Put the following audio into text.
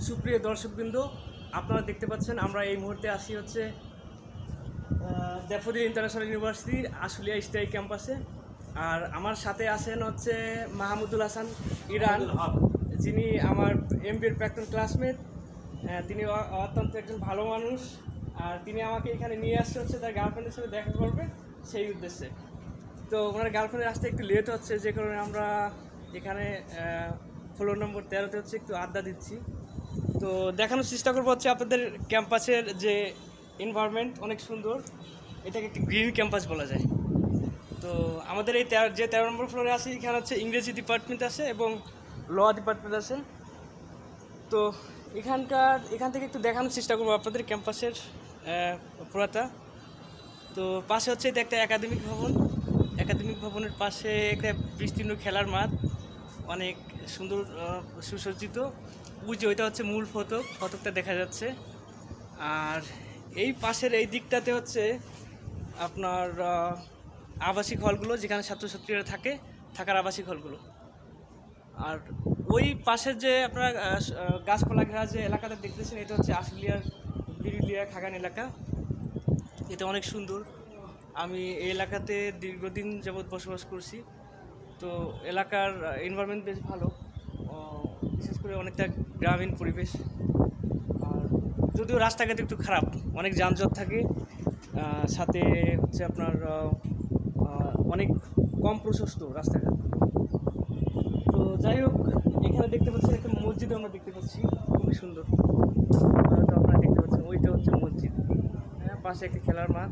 সুপ্রিয় দর্শকবৃন্দ, আপনারা দেখতে পাচ্ছেন আমরা এই মুহূর্তে আসি হচ্ছে ড্যাফোডিল ইন্টারন্যাশনাল ইউনিভার্সিটির আশুলিয়া স্থায়ী ক্যাম্পাসে। আর আমার সাথে আছেন হচ্ছে মাহমুদুল হাসান ইরান, যিনি আমার এমবিএর প্রাক্তন ক্লাসমেট। তিনি অত্যন্ত একজন ভালো মানুষ, আর তিনি আমাকে এখানে নিয়ে আসছে হচ্ছে তার গার্লফ্রেন্ডের সাথে দেখা করবে সেই উদ্দেশ্যে। তো ওনার গার্লফ্রেন্ডের আসতে একটু লেট হচ্ছে, যে কারণে আমরা এখানে ফ্লোর নম্বর 13-তে হচ্ছে একটু আড্ডা দিচ্ছি। তো দেখানোর চেষ্টা করবো হচ্ছে আপনাদের ক্যাম্পাসের যে এনভায়রনমেন্ট অনেক সুন্দর, এটাকে একটি গ্রিন ক্যাম্পাস বলা যায়। তো আমাদের এই 13 নম্বর ফ্লোরে আছে, এখানে হচ্ছে ইংরেজি ডিপার্টমেন্ট আছে এবং ল ডিপার্টমেন্ট আছে। তো এখান থেকে একটু দেখানোর চেষ্টা করবো আপনাদের ক্যাম্পাসের পুরাটা। তো পাশে হচ্ছে এটা একটা একাডেমিক ভবন, একাডেমিক ভবনের পাশে একটা বিস্তীর্ণ খেলার মাঠ, অনেক সুন্দর সুসজ্জিত। ওই যে ওইটা হচ্ছে মূল ফটকটা দেখা যাচ্ছে। আর এই পাশের এই দিকটাতে হচ্ছে আপনার আবাসিক হলগুলো, যেখানে ছাত্রছাত্রীরা থাকার আবাসিক হলগুলো। আর ওই পাশের যে আপনারা গাছপালা ঘেরা যে এলাকাটা দেখতেছেন, এটা হচ্ছে আশুলিয়ার বিরুলিয়া খাগান এলাকা। এটা অনেক সুন্দর। আমি এই এলাকাতে দীর্ঘদিন যাবৎ বসবাস করছি। তো এলাকার এনভায়রনমেন্ট বেশ ভালো, বিশেষ করে অনেকটা গ্রামীণ পরিবেশ। আর যদিও রাস্তাঘাট একটু খারাপ, অনেক যানজট থাকে, সাথে হচ্ছে আপনার অনেক কম প্রশস্ত রাস্তাঘাট। তো যাই হোক, এখানে দেখতে পাচ্ছেন একটা মসজিদ আমরা দেখতে পাচ্ছি, খুবই সুন্দর। তো আপনারা দেখতে পাচ্ছেন ওইটা হচ্ছে মসজিদ, পাশে একটা খেলার মাঠ।